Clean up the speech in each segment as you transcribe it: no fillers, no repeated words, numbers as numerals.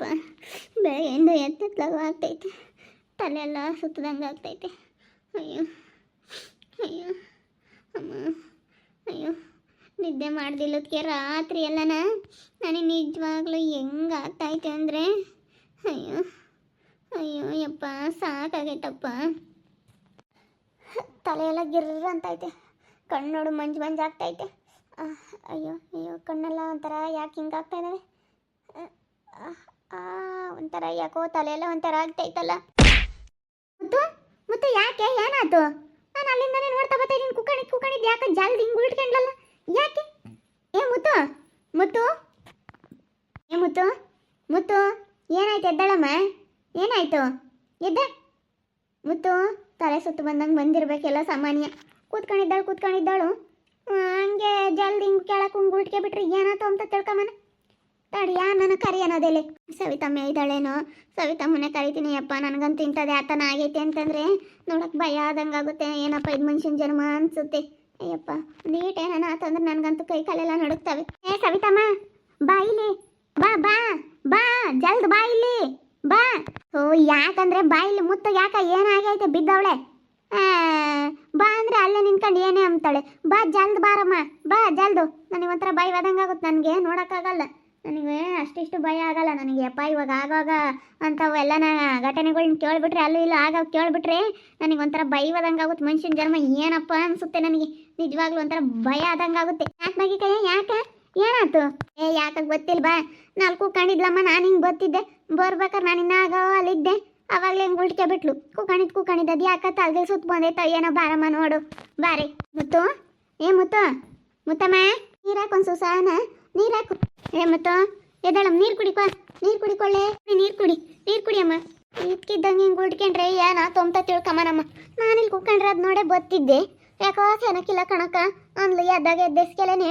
ಯಪ್ಪ ಬೆಳಗ್ಗೆಯಿಂದ ಎತ್ತೆತ್ಲಾಗ ಆಗ್ತೈತೆ, ತಲೆಯೆಲ್ಲ ಸುತ್ತದಂಗೆ ಆಗ್ತೈತೆ. ಅಯ್ಯೋ ಅಯ್ಯೋ ಅಮ್ಮ, ಅಯ್ಯೋ ನಿದ್ದೆ ಮಾಡ್ದಿಲ್ಲದಕ್ಕೆ ರಾತ್ರಿ ಎಲ್ಲನ ನನಗೆ ನಿಜವಾಗ್ಲೂ ಹೆಂಗೆ ಆಗ್ತೈತೆ ಅಂದರೆ ಅಯ್ಯೋ ಅಯ್ಯೋ ಯಪ್ಪ ಸಾಕಾಗೈತಪ್ಪ. ತಲೆಯೆಲ್ಲ ಗಿರ್ರ ಅಂತೈತೆ, ಕಣ್ಣೋಡು ಮಂಜು ಮಂಜು ಆಗ್ತೈತೆ. ಅಯ್ಯೋ ಅಯ್ಯೋ ಕಣ್ಣೆಲ್ಲ ಒಂಥರ ಯಾಕೆ ಹಿಂಗೆ ಆಗ್ತಾ ಇದ್ದಾವೆ, ಒಂಥರ ಯಾಕೋ ತಲೆಯೆಲ್ಲ ಒಂಥರ ಆಗ್ತೈತಲ್ಲ. ಮುತ್ತು ಮುತ್ತು ಯಾಕೆ ಏನಾಯ್ತು? ನಾನು ಅಲ್ಲಿಂದನೇ ನೋಡ್ತಾ ಬರ್ತಾ ಇದ್ದೀನಿ, ಕುಕ್ಕಣಿದ್ದು ಯಾಕೆ ಜಲ್ದಿ ಹಿಂಗೆ ಉಳ್ಟ್ಕೊಂಡ್ಲಲ್ಲ ಯಾಕೆ? ಏ ಮುತ್ತು ಮುತ್ತು ಏ ಮುತ್ತು ಮುತ್ತು ಏನಾಯ್ತು? ಎದ್ದಾಳಮ್ಮ, ಏನಾಯ್ತು? ಎದ್ದ ಮುತ್ತು. ತಲೆ ಸುತ್ತು ಬಂದಂಗೆ ಬಂದಿರಬೇಕೆಲ್ಲ ಸಾಮಾನ್ಯ. ಕೂತ್ಕೊಂಡಿದ್ದಾಳು ಹಂಗೆ ಜಲ್ದಿ ಹಿಂಗೆ ಕೆಳಕ್ಕೆ ಹಿಂಗೆ ಉಳ್ಟ್ಕೆ ಬಿಟ್ರೆ ಏನಾಯ್ತು ಅಂತ ತಿಳ್ಕೊಂಬನ. ತಡಿಯಾ ನನ್ನ ಕರಿ ಅನ್ನೋದೇಲೆ ಸವಿತಮ್ಮ ಇದ್ದಾಳೇನೋ, ಸವಿತಮ್ಮನೆ ಕರಿತೀನಿ. ಅಪ್ಪ ನನಗಂತೂ ಇಂಥದ್ದು ಯಾತನ ಆಗೈತೆ ಅಂತಂದರೆ ನೋಡೋಕೆ ಭಯ ಆದಂಗೆ ಆಗುತ್ತೆ. ಏನಪ್ಪ ಇದು ಮನುಷ್ಯನ ಜನ್ಮ ಅನಿಸುತ್ತೆ. ಅಯ್ಯಪ್ಪ ನೀಟೇನ ಆತಂದ್ರೆ ನನಗಂತೂ ಕೈ ಕಾಲೆಲ್ಲ ನಡುಕ್ತವೆ. ಏ ಸವಿತಮ್ಮ ಬಾ ಇಲ್ಲಿ, ಬಾ ಬಾ ಬಾ ಜಲ್ದ್ ಬಾ ಇಲ್ಲಿ ಬಾ. ಓ ಯಾಕಂದ್ರೆ ಬಾ ಇಲ್ಲಿ. ಮುತ್ತು ಯಾಕ ಏನಾಗೈತೆ? ಬಿದ್ದವಳೆ. ಬಾ ಅಂದರೆ ಅಲ್ಲೇ ನಿಂತ್ಕೊಂಡು ಏನೇ ಅಂತಾಳೆ. ಬಾ ಜಲ್ದ್ ಬಾರಮ್ಮ, ಬಾ ಜಲ್ದು. ನನಗೆ ಒಂಥರ ಭಯ ಆದಂಗೆ ಆಗುತ್ತೆ, ನನಗೆ ನೋಡೋಕ್ಕಾಗಲ್ಲ. ನನಗೆ ಅಷ್ಟಿಷ್ಟು ಭಯ ಆಗಲ್ಲ ನನಗೆ. ಅಪ್ಪ ಇವಾಗ ಆಗಾಗ ಅಂಥವೆಲ್ಲನ ಘಟನೆಗಳ್ನ ಕೇಳಿಬಿಟ್ರೆ ಅಲ್ಲೂ ಇಲ್ಲ ಆಗಾಗ ಕೇಳಿಬಿಟ್ರೆ ನನಗೆ ಒಂಥರ ಭಯವಾದಂಗೆ ಆಗುತ್ತೆ. ಮನುಷ್ಯನ ಜನ್ಮ ಏನಪ್ಪ ಅನಿಸುತ್ತೆ ನನಗೆ, ನಿಜವಾಗ್ಲೂ ಒಂಥರ ಭಯ ಆದಂಗೆ ಆಗುತ್ತೆ. ಯಾಕೆ ಮಗಿ ಕೈ ಯಾಕೆ ಏನಾಯ್ತು? ಯಾಕೆ ಗೊತ್ತಿಲ್ಲ. ಬಾ ನಾಲ್ಕು ಕಂಡಿದ್ಲಮ್ಮ, ನಾನು ಹಿಂಗೆ ಗೊತ್ತಿದ್ದೆ ಬರ್ಬೇಕಾರೆ ನಾನು ಇನ್ನಾಗ ಅಲ್ಲಿದ್ದೆ. ಅವಾಗಲೇ ಹಿಂಗೆ ಉಳ್ಕೆ ಬಿಟ್ಲು. ಕೂಕಣಿದ್ದು ಅದು ಯಾಕೆ ತಲೆಗೆ ಸುತ್ತ ಬಂದೈತ ಏನೋ. ಬಾರಮ್ಮ ನೋಡು ಬಾರಿ. ಮುತ್ತು ಏ ಮುತ್ತು, ಮುತ್ತಮ್ಮ ನೀರಾಕು ಒಂದು ಸುಸಾನ ನೀರಾಕು. ಏ ಮುತ್ತು ಎದ್ದಾಳಮ್ಮ, ನೀರು ಕುಡಿಕೋ, ನೀರು ಕುಡಿಕೊಳ್ಳೆ, ನೀರು ಕುಡಿಯಮ್ಮ. ಇದ್ಕಿದ್ದಂಗೆ ಹಿಂಗೆ ಉಳ್ಕೊಂಡ್ರೆ ಏನಾಯ್ತು ಅಂತ ತಿಳ್ಕೊಂಬನಮ್ಮ. ನಾನಿಲ್ಲಿ ಕೂತ್ಕೊಂಡ್ರೆ ಅದು ನೋಡೇ ಗೊತ್ತಿದ್ದೆ. ಯಾಕೋ ಸೆನಕಿಲ್ಲ ಕಣಕ ಅಂದ್ಲು. ಎದ್ದಾಗ ಎದ್ದೆಸ್ಕೆಲೇನೆ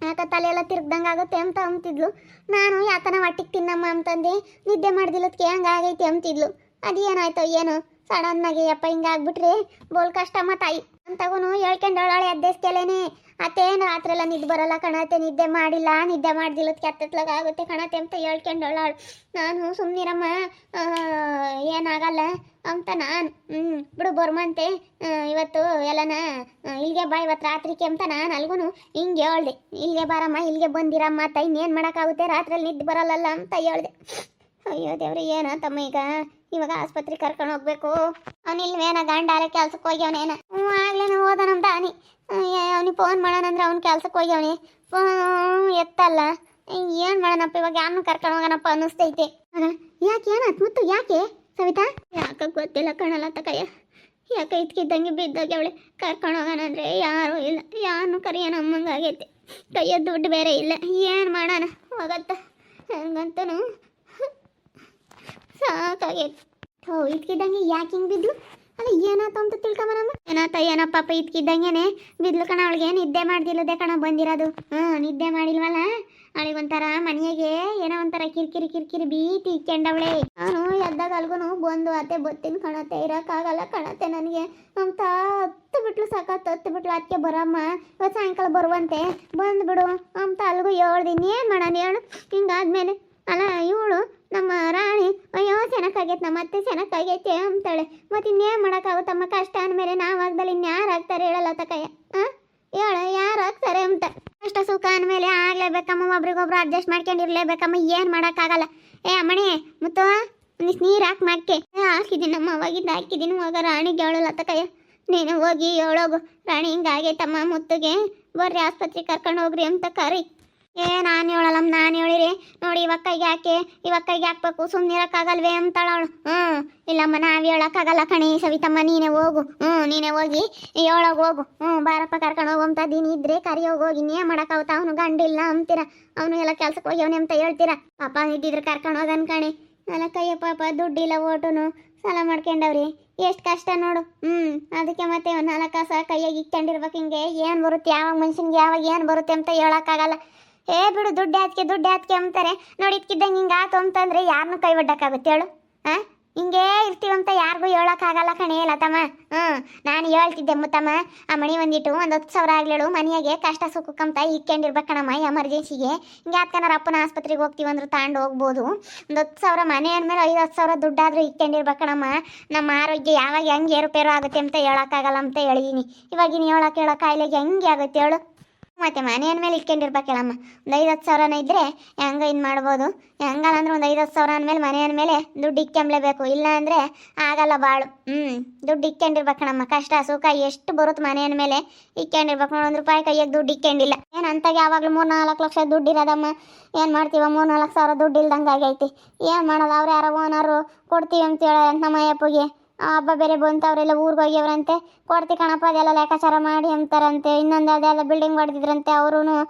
ಯಾಕೆ ತಲೆಯೆಲ್ಲ ತಿರ್ಗ್ದಂಗೆ ಆಗುತ್ತೆ ಅಂತ ಅಂತಿದ್ಲು. ನಾನು ಯಾತನ ಹೊಟ್ಟಿಗೆ ತಿನ್ನಮ್ಮ ಅಂತಂದು ನಿದ್ದೆ ಮಾಡ್ದಿಲ್ಲದಕ್ಕೆ ಹಂಗಾಗೈತಿ ಅಂತಿದ್ಲು. ಅದೇನಾಯ್ತೋ ಏನೋ ಸಡನ್ನಾಗಿ ಯಪ್ಪ ಹಿಂಗಾಗ್ಬಿಟ್ರೆ ಬೋಲ್ ಕಷ್ಟಮ್ಮ ತಾಯಿ ಅಂತಗೂ ಹೇಳ್ಕೊಂಡವಳೆ ಎದ್ದೆಸ್ಕೆಲೇನೆ. ಅತ್ತೇನು ರಾತ್ರಿ ಎಲ್ಲ ನಿದ್ದೆ ಬರಲ್ಲ ಕಣತೆ, ನಿದ್ದೆ ಮಾಡಿಲ್ಲ, ನಿದ್ದೆ ಮಾಡ್ದಿಲ್ಲದಕ್ಕೆ ಅತ್ತತ್ಲಾಗ ಆಗುತ್ತೆ ಕಣತೆ ಅಂತ ಹೇಳ್ಕೊಂಡವಳು. ನಾನು ಸುಮ್ಮನಿರಮ್ಮ ಏನಾಗಲ್ಲ ಅಂತ ನಾನು ಬಿಡು ಬರ್ಮಂತೆ ಇವತ್ತು ಎಲ್ಲನ ಇಲ್ಲಿಗೆ ಬಾ ಇವತ್ತು ರಾತ್ರಿಗೆ ಅಂತ ನಾನು ಅಲ್ಗೂ ಹಿಂಗೆ ಹೇಳ್ದೆ. ಇಲ್ಲಿಗೆ ಬಾರಮ್ಮ, ಇಲ್ಲಿಗೆ ಬಂದಿರಮ್ಮ ತಾಯಿ, ಇನ್ನೇನು ಮಾಡೋಕ್ಕಾಗುತ್ತೆ, ರಾತ್ರಿಯಲ್ಲಿ ನಿದ್ದೆ ಬರಲ್ಲಲ್ಲ ಅಂತ ಹೇಳ್ದೆ. ಅಯ್ಯೋ ದೇವ್ರಿ ಏನಂತಮ್ಮ ಇವಾಗ ಆಸ್ಪತ್ರೆಗೆ ಕರ್ಕೊಂಡು ಹೋಗ್ಬೇಕು. ಅವನಿಲ್ವೇನ ಗಂಡಾರೆ ಕೆಲ್ಸಕ್ಕೆ ಹೋಗ್ಯವನೇನ? ಆಗ್ಲೇನ ಹೋದ ನಮ್ಮ ದಾನಿ. ಅವ್ನಿಗೆ ಫೋನ್ ಮಾಡೋಣಂದ್ರೆ ಅವ್ನು ಕೆಲ್ಸಕ್ಕೆ ಹೋಗ್ಯವನಿ, ಎತ್ತಲ್ಲ. ಏನು ಮಾಡೋಣಪ್ಪ ಇವಾಗ, ಯಾರನ್ನು ಕರ್ಕೊಂಡು ಹೋಗೋಣಪ್ಪ ಅನ್ನಿಸ್ತೈತೆ. ಯಾಕೆ ಏನಾಯ್ತು ಮುತ್ತು? ಯಾಕೆ ಸವಿತಾ? ಯಾಕೆ ಗೊತ್ತಿಲ್ಲ ಕಣಲ್ಲ ತಕಯ್ಯ. ಯಾಕೆ ಇದ್ಕಿದ್ದಂಗೆ ಬಿದ್ದೋಗ್ಯವಳೆ. ಕರ್ಕೊಂಡು ಹೋಗೋಣ ಅಂದರೆ ಯಾರೂ ಇಲ್ಲ, ಯಾರನ್ನು ಕರಿಯೋಣ ಅಮ್ಮಂಗಾಗೈತೆ. ಕೈಯ ದುಡ್ಡು ಬೇರೆ ಇಲ್ಲ, ಏನು ಮಾಡೋಣ ಹೋಗತ್ತ. ನನಗಂತೂ ಸಾಕಾಗೈತೆ. ಇದ್ಕಿದ್ದಂಗೆ ಯಾಕೆ ಹಿಂಗೆ ಬಿದ್ಲು? ಅಲ್ಲ ಏನಾಯ್ತು ಅಂತ ತಿಳ್ಕೊಂಬರಮ್ಮ. ಏನೋ ಪಾಪ ಇದ್ಕಿದ್ದಂಗೆ ಬಿದ್ಲು ಕಣ. ಅವಳಿಗೆ ನಿದ್ದೆ ಮಾಡ್ದಿಲ್ಲದೆ ಕಣ ಬಂದಿರೋದು. ನಿದ್ದೆ ಮಾಡಿಲ್ವಲ್ಲ ಅವಳಿಗೊಂಥರ ಮನೆಯಾಗೆ ಏನೋ ಒಂಥರ ಕಿರಿಕಿರಿ ಭೀತಿ ಇಕ್ಕೊಂಡವಳೆ. ನಾನು ಎದ್ದಾಗ ಅಲ್ಗೂ ಬಂದು ಅತ್ತೆ ಬತ್ತೀನಿ ಕಣತ್ತೆ, ಇರೋಕ್ಕಾಗಲ್ಲ ಕಣತ್ತೆ ನನಗೆ ಅಂತ ಹತ್ತು ಬಿಟ್ಲು. ಹತ್ತು ಬಿಟ್ಲು. ಅದಕ್ಕೆ ಬರಮ್ಮ ಇವತ್ತು ಸಾಯಂಕಾಲ ಬರುವಂತೆ ಬಂದುಬಿಡು ಅಂತ ಅಲ್ಗೂ ಹೇಳ್ದಿನಿ. ಏನು ಮಾಡೋಣ ಹೇಳು? ಹಿಂಗಾದ್ಮೇಲೆ ಅಲ್ಲ ಇವಳು ನಮ್ಮ ರಾಣಿ ಅಯ್ಯೋ ಚೆನ್ನಾಗಾಗೈತೆ, ನಮ್ಮ ಅತ್ತೆ ಚೆನ್ನಾಗಾಗೈತೆ ಅಂತಾಳೆ. ಮತ್ತು ಇನ್ನೇನು ಮಾಡೋಕ್ಕಾಗುತ್ತಮ್ಮ? ಕಷ್ಟ ಅಂದಮೇಲೆ ನಾವು ಆಗ್ದಲ್ಲಿ ಇನ್ಯಾರು ಆಗ್ತಾರೆ ಹೇಳಲ್ಲ ತಕಯ್ಯ. ಹೇಳ ಯಾರು ಆಗ್ತಾರೆ ಅಂತ. ಕಷ್ಟ ಸುಖ ಅಂದಮೇಲೆ ಆಗ್ಲೇಬೇಕಮ್ಮ, ಒಬ್ರಿಗೊಬ್ರು ಅಡ್ಜಸ್ಟ್ ಮಾಡ್ಕೊಂಡಿರ್ಲೇಬೇಕಮ್ಮ, ಏನು ಮಾಡೋಕ್ಕಾಗಲ್ಲ. ಏ ಅಮ್ಮಣಿ ಮುತ್ತು ನೀರು ಹಾಕಿ ಮಾಡ್ಕೆ ಹಾಕಿದ್ದೀನಿ ನಮ್ಮ ಅವಾಗಿಂದ ಹಾಕಿದ್ದೀನಿ. ಹೋಗ ರಾಣಿಗೆ ಹೇಳಲ್ಲ ತಕಯ್ಯ, ನೀನು ಹೋಗಿ ಹೇಳೋಗು ರಾಣಿ ಹಿಂಗಾಗೈತಮ್ಮ ಮುತ್ತುಗೆ ಬರ್ರಿ ಆಸ್ಪತ್ರೆಗೆ ಕರ್ಕೊಂಡು ಹೋಗ್ರಿ ಅಂತ ಕರಿ. ನಾನು ಹೇಳಲ್ಲಮ್ಮ, ನಾನು ಹೇಳಿರಿ ನೋಡಿ ಇವಾಗ ಕೈಗೆ ಹಾಕ್ಬೇಕು, ಸುಮ್ಮನಿರೋಕ್ಕಾಗಲ್ವೇ ಅಂತಾಳವಳು. ಇಲ್ಲಮ್ಮ ನಾವು ಹೇಳೋಕ್ಕಾಗಲ್ಲ ಕಣಿ ಸವಿತಮ್ಮ, ನೀನೇ ಹೋಗು. ನೀನೇ ಹೋಗಿ ಹೋಗು. ಬಾರಪ್ಪ ಕರ್ಕೊಂಡು ಹೋಗು ಅಂತ ದೀನಿ ಇದ್ರೆ ಕರಿ ಹೋಗಿ. ಇನ್ನೇನು ಮಾಡೋಕ್ಕಾಗುತ್ತಾ? ಅವನು ಗಂಡಿಲ್ಲ ಅಂತೀರ, ಅವನು ಎಲ್ಲ ಕೆಲ್ಸಕ್ಕೆ ಹೋಗ್ಯವನೆ ಅಂತ ಹೇಳ್ತೀರಾ. ಪಾಪ ಇದ್ದಿದ್ರೆ ಕರ್ಕೊಂಡು ಹೋಗನ್ ಕಣಿ. ಅಲ್ಲ ಕೈಯ ಪಾಪ ದುಡ್ಡಿಲ್ಲ, ಓಟುನು ಸಾಲ ಮಾಡ್ಕೊಂಡವ್ರಿ, ಎಷ್ಟು ಕಷ್ಟ ನೋಡು. ಅದಕ್ಕೆ ಮತ್ತೆ 4 ಕಾಸ ಕೈಯಾಗಿ ಇಕ್ಕೊಂಡಿರ್ಬೇಕು. ಹಿಂಗೆ ಏನು ಬರುತ್ತೆ, ಯಾವಾಗ ಮನುಷ್ಯನಿಗೆ ಯಾವಾಗ ಏನು ಬರುತ್ತೆ ಅಂತ ಹೇಳೋಕ್ಕಾಗಲ್ಲ. ಬಿಡು ದುಡ್ಡು ಯಾತ್ಕೆ ಅಂತಾರೆ ನೋಡಿ. ಇದ್ಕಿದ್ದಂಗೆ ಹಿಂಗೆ ಆತು ಅಂತಂದರೆ ಯಾರನ್ನೂ ಕೈ ಒಡ್ಡಕ್ಕಾಗುತ್ತೆ ಹೇಳು? ಹಿಂಗೇ ಇರ್ತೀವಂತ ಯಾರಿಗೂ ಹೇಳೋಕ್ಕಾಗಲ್ಲ ಕಣೇ ಲತಮ್ಮ. ನಾನು ಹೇಳ್ತಿದ್ದೆ ಮುತ್ತಮ್ಮ, ಆ ಮಣಿ ಒಂದು 10,000 ಆಗ್ಲೇಳು ಮನೆಯಾಗೆ ಕಷ್ಟ ಸುಖಕ್ಕಂತ ಇಕ್ಕೊಂಡಿರ್ಬೇಕಣಮ್ಮ ಎಮರ್ಜೆನ್ಸಿಗೆ. ಹಿಂಗೆ ಯಾಕನಾರ ಅಪ್ಪನ ಆಸ್ಪತ್ರೆಗೆ ಹೋಗ್ತೀವಂದ್ರೆ ತಗೊಂಡು ಹೋಗ್ಬೋದು. 10,000 ಮನೆ ಅಂದಮೇಲೆ 5,000 ದುಡ್ಡಾದರೂ ಇಕ್ಕೊಂಡಿರ್ಬೇಕಣಮ್ಮ. ನಮ್ಮ ಆರೋಗ್ಯ ಯಾವಾಗ ಹೆಂಗೆ ಏರುಪೇರು ಆಗುತ್ತೆ ಅಂತ ಹೇಳೋಕ್ಕಾಗಲ್ಲ ಅಂತ ಹೇಳಿದೀನಿ. ಇವಾಗಿನ ಹೇಳೋ ಕಾಯಿಲೆಗೆ ಹೆಂಗೆ ಆಗುತ್ತೆ ಹೇಳು. ಮತ್ತೆ ಮನೆ ಅಂದಮೇಲೆ ಇಟ್ಕೊಂಡಿರ್ಬೇಕಲ್ಲಮ್ಮ. ಒಂದು 5,000 ಇದ್ದರೆ ಹೆಂಗೆ ಇದು ಮಾಡ್ಬೋದು. ಹೆಂಗಲ್ಲ ಅಂದ್ರೆ ಒಂದು 5,000 ಅಂದಮೇಲೆ ಮನೆ ಅಂದಮೇಲೆ ದುಡ್ಡು ಇಕ್ಕೊಂಬ್ಲೇಬೇಕು. ಇಲ್ಲ ಅಂದರೆ ಆಗಲ್ಲ ಬಾಳು. ದುಡ್ಡು ಇಕ್ಕೊಂಡಿರ್ಬೇಕಣಮ್ಮ. ಕಷ್ಟ ಸುಖ ಎಷ್ಟು ಬರುತ್ತೆ ಮನೆ ಅಂದಮೇಲೆ ಇಕ್ಕೊಂಡಿರ್ಬೇಕು. ನೋಡಿ 1 ರೂಪಾಯಿ ಕೈಯಾಗ ದುಡ್ಡು ಇಕ್ಕೊಂಡಿಲ್ಲ. ಏನು ಅಂತಾಗ ಯಾವಾಗಲೂ 3-4 ಲಕ್ಷ ದುಡ್ಡು ಇರೋದಮ್ಮ. ಏನು ಮಾಡ್ತೀವ 3-4 ಸಾವಿರ ದುಡ್ಡು ಇಲ್ದಂಗೆ ಆಗೈತಿ. ಏನು ಮಾಡೋದು, ಅವ್ರು ಯಾರೋ ಓನರು ಕೊಡ್ತೀವಿ ಅಂತೇಳಿ ನಮ್ಮ ಅಯ್ಯಪ್ಪಗೆ ಹಬ್ಬ ಬೇರೆ ಬಂತವ್ರೆಲ್ಲ ಊರಿಗೆ ಹೋಗ್ಯವ್ರಂತೆ. ಕೊಡ್ತಿ ಕಣಪ್ಪ ಅದೆಲ್ಲ ಲೆಕ್ಕಾಚಾರ ಮಾಡಿ ಅಂತಾರಂತೆ. ಇನ್ನೊಂದು ಅದೆಲ್ಲ ಬಿಲ್ಡಿಂಗ್ ಹೊಡೆದಿದ್ರಂತೆ, ಅವರು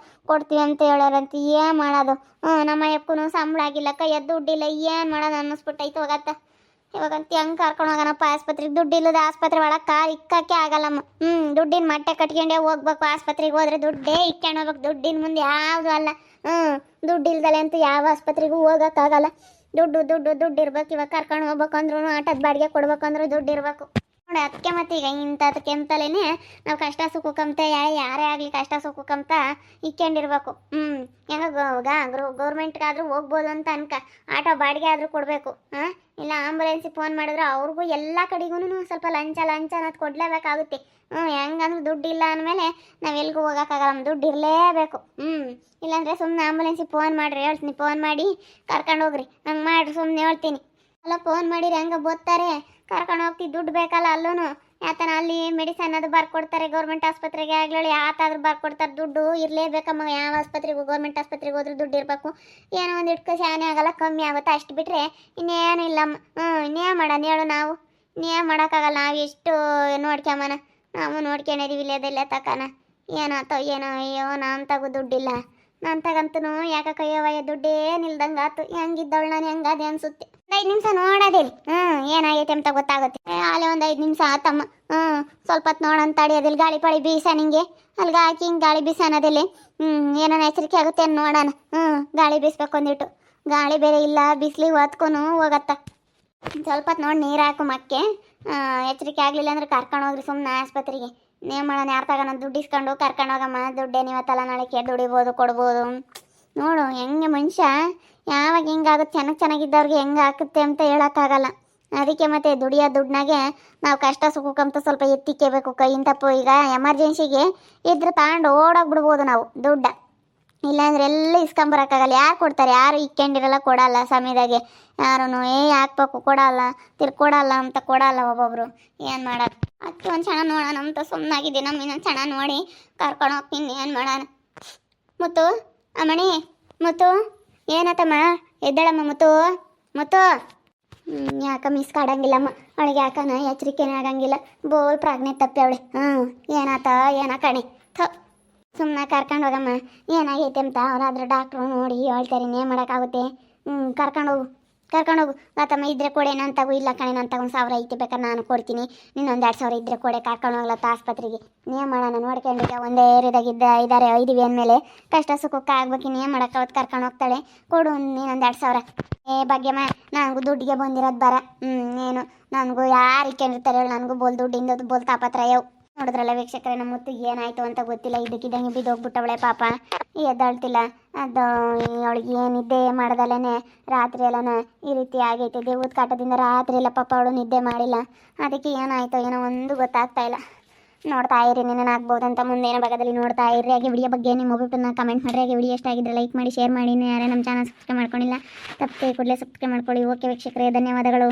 ಕೊಡ್ತೀವಿ ಅಂತ ಹೇಳೋರಂತೆ. ಏನು ಮಾಡೋದು. ನಮ್ಮ ಅಯ್ಯಪ್ಪಗೂ ಸಂಬಳ ಆಗಿಲ್ಲ, ಕೈಯ್ಯ ದುಡ್ಡಿಲ್ಲ. ಏನು ಮಾಡೋದು ಅನ್ನಿಸ್ಬಿಟ್ಟೈತೆ ಹೋಗತ್ತ. ಇವಾಗಂತ ಹೆಂಗೆ ಕರ್ಕೊಂಡು ಹೋಗೋಣಪ್ಪ ಆಸ್ಪತ್ರೆಗೆ. ದುಡ್ಡು ಇಲ್ಲದ ಆಸ್ಪತ್ರೆ ಒಳಗೆ ಕಾಲು ಇಕ್ಕಕ್ಕೆ ಆಗಲ್ಲಮ್ಮ. ದುಡ್ಡಿನ ಮಟ್ಟೆ ಕಟ್ಕೊಂಡೇ ಹೋಗ್ಬೇಕು. ಆಸ್ಪತ್ರೆಗೆ ಹೋದ್ರೆ ದುಡ್ಡೇ ಇಕ್ಕೊಂಡು ಹೋಗ್ಬೇಕು. ದುಡ್ಡಿನ ಮುಂದೆ ಯಾವುದು ಅಲ್ಲ. ದುಡ್ಡು ಇಲ್ದಲೆ ಅಂತೂ ಯಾವ ಆಸ್ಪತ್ರೆಗೂ ಹೋಗೋಕ್ಕಾಗಲ್ಲ. ದುಡ್ಡು ಇರ್ಬೇಕು. ಇವಾಗ ಕರ್ಕೊಂಡು ಹೋಗ್ಬೇಕು ಅಂದ್ರೂ ಆಟದ ಬಾಡಿಗೆ ಕೊಡ್ಬೇಕಂದ್ರೂ ದುಡ್ಡು ಇರಬೇಕು ನೋಡಿ. ಅದಕ್ಕೆ ಮತ್ತೆ ಈಗ ಇಂಥದಕ್ಕೆ ಅಂತಲೇ ನಾವು ಕಷ್ಟ ಸುಖಕ್ಕಂತ ಯಾರೇ ಆಗಲಿ ಕಷ್ಟ ಸುಖಕ್ಕಂತ ಇಕ್ಕೊಂಡಿರ್ಬೇಕು. ಹೆಂಗ ಗೌರ್ಮೆಂಟ್ಗಾದ್ರೂ ಹೋಗ್ಬೋದು ಅಂತ ಅನ್ಕ ಆಟೋ ಬಾಡಿಗೆ ಆದರೂ ಕೊಡಬೇಕು. ಇಲ್ಲ ಆಂಬುಲೆನ್ಸಿಗೆ ಫೋನ್ ಮಾಡಿದ್ರೆ ಅವ್ರಿಗೂ ಎಲ್ಲ ಕಡೆಗೂ ಸ್ವಲ್ಪ ಲಂಚ ಅನ್ನೋದು ಕೊಡಲೇಬೇಕಾಗುತ್ತೆ. ಹೆಂಗಂದ್ರೆ ದುಡ್ಡು ಇಲ್ಲ ಅಂದಮೇಲೆ ನಾವು ಎಲ್ಗೂ ಹೋಗೋಕ್ಕಾಗಲ್ಲ. ದುಡ್ಡು ಇರಲೇಬೇಕು. ಇಲ್ಲಾಂದರೆ ಸುಮ್ಮನೆ ಆಂಬುಲೆನ್ಸಿಗೆ ಫೋನ್ ಮಾಡಿರಿ, ಹೇಳ್ತೀನಿ. ಫೋನ್ ಮಾಡಿ ಕರ್ಕೊಂಡು ಹೋಗ್ರಿ ಹಂಗೆ ಮಾಡಿರಿ ಸುಮ್ಮನೆ ಹೇಳ್ತೀನಿ. ಅಲ್ಲ ಫೋನ್ ಮಾಡಿರಿ ಹೆಂಗೆ ಬೋತ್ತಾರೆ ಕರ್ಕೊಂಡು ಹೋಗ್ತೀವಿ. ದುಡ್ಡು ಬೇಕಲ್ಲ ಅಲ್ಲೂ. ಯಾತನ ಅಲ್ಲಿ ಮೆಡಿಸನ್ ಅದು ಬರ್ಕೊಡ್ತಾರೆ. ಗೌರ್ಮೆಂಟ್ ಆಸ್ಪತ್ರೆಗೆ ಆಗಲಿ ಯಾತಾದ್ರೂ ಬರ್ಕೊಡ್ತಾರೆ. ದುಡ್ಡು ಇರಲೇಬೇಕಮ್ಮ. ಯಾವ ಆಸ್ಪತ್ರೆಗೂ ಗೌರ್ಮೆಂಟ್ ಆಸ್ಪತ್ರೆಗೆ ಹೋದ್ರೂ ದುಡ್ಡು ಇರಬೇಕು. ಏನೋ ಒಂದು ಇಟ್ಕೊ ಶಾನೆ ಆಗಲ್ಲ, ಕಮ್ಮಿ ಆಗುತ್ತೆ. ಅಷ್ಟು ಬಿಟ್ಟರೆ ಇನ್ನೇನು ಇಲ್ಲಮ್ಮ. ಇನ್ನೇನು ಮಾಡೋಣ ಹೇಳು ನಾವು. ಇನ್ನೇನು ಮಾಡೋಕ್ಕಾಗಲ್ಲ. ನಾವು ಎಷ್ಟು ನೋಡ್ಕೊಂಬನ. ನಾವು ನೋಡ್ಕೊಂಡಿದ್ದೀವಿ ಇಲ್ಲದೆಲ್ಲ ತಕನ. ಏನಾತೋ ಏನೋ. ಅಯ್ಯೋ ನಾನು ತಗೋ ದುಡ್ಡಿಲ್ಲ. ನಾನು ತಗಂತೂ ಯಾಕಯ್ಯವಯ್ಯ ದುಡ್ಡೇ ನಿಲ್ದಂಗೆ ಆತು. ಹೆಂಗಿದ್ದವಳು ನಾನು ಹೆಂಗದೆ ಅನ್ಸುತ್ತೆ. 5 ನಿಮಿಷ ನೋಡೋದಿಲ್ಲ. ಏನಾಗೈತೆ ಅಂತ ಗೊತ್ತಾಗುತ್ತೆ. ಅಲ್ಲೇ ಒಂದು 5 ನಿಮಿಷ ಆತಮ್ಮ. ಸ್ವಲ್ಪ ಹೊತ್ತು ನೋಡೋಣ ತಡಿಯೋದಿಲ್ಲ. ಗಾಳಿ ಪಾಳಿ ಬೀಸ ನಿಂಗೆ ಅಲ್ಗ ಹಾಕಿ ಹಿಂಗೆ ಗಾಳಿ ಬೀಸ ಅನ್ನೋದಿಲ್ಲ. ಏನಾನ ಎಚ್ಚರಿಕೆ ಆಗುತ್ತೆ ಅಂತ ನೋಡೋಣ. ಗಾಳಿ ಬೀಸ್ಬೇಕು ಅಂದಿಟ್ಟು. ಗಾಳಿ ಬೇರೆ ಇಲ್ಲ, ಬಿಸಿಲಿಗೆ ಹೊತ್ಕೊಂಡು ಹೋಗತ್ತ. ಸ್ವಲ್ಪ ಹೊತ್ತು ನೋಡಿ ನೀರು ಹಾಕು ಮಕ್ಕೆ. ಎಚ್ಚರಿಕೆ ಆಗಲಿಲ್ಲ ಅಂದ್ರೆ ಕರ್ಕೊಂಡು ಹೋಗ್ರಿ ಸುಮ್ಮನೆ ಆಸ್ಪತ್ರೆಗೆ. ನೇಮ್ ಮಾಡೋಣ ಯಾರು ತಗೋಣ ದುಡ್ಡು ಇಸ್ಕೊಂಡು ಕರ್ಕೊಂಡು ಹೋಗಮ್ಮ. ದುಡ್ಡೇ ನೀವತ್ತಲ್ಲ ನಾಳೆಗೆ ದುಡಿಬೋದು ಕೊಡ್ಬೋದು. ನೋಡು ಹೆಂಗೆ ಮನುಷ್ಯ ಯಾವಾಗ ಹೆಂಗಾಗುತ್ತೆ. ಚೆನ್ನಾಗಿದ್ದವ್ರಿಗೆ ಹೆಂಗೆ ಆಗುತ್ತೆ ಅಂತ ಹೇಳೋಕ್ಕಾಗಲ್ಲ. ಅದಕ್ಕೆ ಮತ್ತೆ ದುಡಿಯೋ ದುಡ್ಡನಾಗೆ ನಾವು ಕಷ್ಟ ಸುಖಕ್ಕಂತ ಸ್ವಲ್ಪ ಎತ್ತಿಕ್ಕೇಬೇಕು. ಕೈಯಿಂದ ತಪ್ಪು ಈಗ ಎಮರ್ಜೆನ್ಸಿಗೆ ಇದ್ರೆ ತಗೊಂಡು ಓಡೋಗ್ಬಿಡ್ಬೋದು ನಾವು ದುಡ್ಡ. ಇಲ್ಲಾಂದ್ರೆ ಎಲ್ಲ ಇಸ್ಕೊಂಬರೋಕ್ಕಾಗಲ್ಲ. ಯಾರು ಕೊಡ್ತಾರೆ? ಯಾರು ಇಕ್ಕೊಂಡಿರಲ್ಲ, ಕೊಡಲ್ಲ ಸಮಯದಾಗೆ. ಯಾರೂ ಹಾಕ್ಬೇಕು ಕೊಡಲ್ಲ, ಕೊಡಲ್ಲ ಅಂತ ಕೊಡಲ್ಲ ಒಬ್ಬೊಬ್ರು. ಏನು ಮಾಡೋದು. ಅದಕ್ಕೆ ಒಂದು ಚೆನ್ನಾಗಿ ನೋಡೋಣ ಅಂತ ಸುಮ್ಮನಾಗಿದ್ದೀನಿ. ನಮ್ಮ ಇನ್ನೊಂದು ಚೆನ್ನಾಗಿ ನೋಡಿ ಕರ್ಕೊಂಡು ಹೋಗ್ತೀನಿ. ಏನು ಮಾಡೋಣ. ಮುತ್ತು ಅಮ್ಮಣಿ ಮುತ್ತು ಏನತ್ತಮ್ಮ ಎದ್ದಳಮ್ಮ. ಮುತ್ತು ಯಾಕ ಮಿಸ್ ಕಾಡಂಗಿಲ್ಲಮ್ಮ. ಅವಳಿಗೆ ಯಾಕನ ಎಚ್ಚರಿಕೆನೇ ಆಗಂಗಿಲ್ಲ. ಬೋಲ್ ಪ್ರಾಜ್ಞೆ ತಪ್ಪಿ ಅವಳೆ. ಏನಾತ ಏನ ಕಣೆ ಸುಮ್ಮನೆ ಕರ್ಕೊಂಡು ಹೋಗಮ್ಮ. ಏನಾಗೈತೆ ಅಂತ ಅವರಾದ್ರೆ ಡಾಕ್ಟ್ರು ನೋಡಿ ಹೇಳ್ತಾರೆ. ಏನು ಮಾಡೋಕ್ಕಾಗುತ್ತೆ. ಕರ್ಕೊಂಡು ಹೋಗು ಲತಮ್ಮ. ಇದ್ರೆ ಕೊಡೇನೋ ಅಂತಾಗು. ಇಲ್ಲ ಕಣೇನೋ ಅಂತ 1,000 ಐತೆ ಬೇಕಾದ್ರೆ ನಾನು ಕೊಡ್ತೀನಿ. ನೀನೊಂದು 2,000 ಇದ್ರೆ ಕೊಡೆ ಕರ್ಕೊಂಡು ಹೋಗ್ಲತ್ತ ಆಸ್ಪತ್ರೆಗೆ. ಏನು ಮಾಡೋಣ ನೋಡ್ಕೊಂಡಿದ್ದೆ. ಒಂದೇ ಏರಿಯಾದಾಗಿದ್ದ ಇದ್ದಾರೆ 5 ಅಂದಮೇಲೆ ಕಷ್ಟ ಸುಖಕ್ಕೆ ಆಗ್ಬೇಕು. ಇನ್ನೇನು ಮಾಡೋಕ್ಕಾವತ್ತು ಕರ್ಕೊಂಡು ಹೋಗ್ತಾಳೆ. ಕೊಡು ನೀನೊಂದು 2,000. ಭಾಗ್ಯಮ್ಮ ನನಗೂ ದುಡ್ಡಿಗೆ ಬಂದಿರೋದು ಬರ. ಏನು ನನಗೂ ಯಾರು ಇಕ್ಕೊಂಡಿರ್ತಾರೆ ಹೇಳಿ. ನನಗೂ ಬೋಲ್ ದುಡ್ಡಿಂದ ಬೋಲ್ ತಾಪತ್ರಯವು. ನೋಡಿದ್ರಲ್ಲ ವೀಕ್ಷಕರೇ, ನಮ್ಮ ಮುತ್ತು ಏನಾಯ್ತು ಅಂತ ಗೊತ್ತಿಲ್ಲ. ಇದಕ್ಕಿದ್ದಂಗೆ ಬಿದ್ದೋಗ್ಬಿಟ್ಟವಳೆ ಪಾಪ. ಎದ್ದಾಳ್ತಿಲ್ಲ. ಅದು ಅವಳಿಗೆ ನಿದ್ದೆ ಮಾಡ್ದಲ್ಲೇ ರಾತ್ರಿ ಎಲ್ಲನ ಈ ರೀತಿ ಆಗೈತೆ. ದೇವದ ಕಾಟದಿಂದ ರಾತ್ರಿ ಎಲ್ಲ ಪಾಪ ಅವಳು ನಿದ್ದೆ ಮಾಡಿಲ್ಲ. ಅದಕ್ಕೆ ಏನಾಯ್ತೋ ಏನೋ ಒಂದು ಗೊತ್ತಾಗ್ತಾ ಇಲ್ಲ. ನೋಡ್ತಾ ಇರಿ ಆಗ್ಬೋದಂತ ಮುಂದೇನೋ ಭಾಗದಲ್ಲಿ ನೋಡ್ತಾ ಇರ್ರಿ. ಹಾಗೆ ವಿಡಿಯೋ ಬಗ್ಗೆ ನಿಮ್ಮ ಒಬ್ಬರನ್ನ ಕಮೆಂಟ್ ಮಾಡಿರಿ. ಹಾಗೆ ವಿಡಿಯೋ ಎಷ್ಟಾಗಿದ್ರೆ ಲೈಕ್ ಮಾಡಿ ಶೇರ್ ಮಾಡಿ. ಯಾರೇ ನಮ್ಮ ಚಾನಲ್ ಸಬ್ಸ್ಕ್ರೈಬ್ ಮಾಡ್ಕೊಂಡಿಲ್ಲ ತಪ್ಪೇ ಕೂಡಲೇ ಸಬ್ಸ್ಕ್ರೈಬ್ ಮಾಡ್ಕೊಳ್ಳಿ. ಓಕೆ ವೀಕ್ಷಕರೇ, ಧನ್ಯವಾದಗಳು.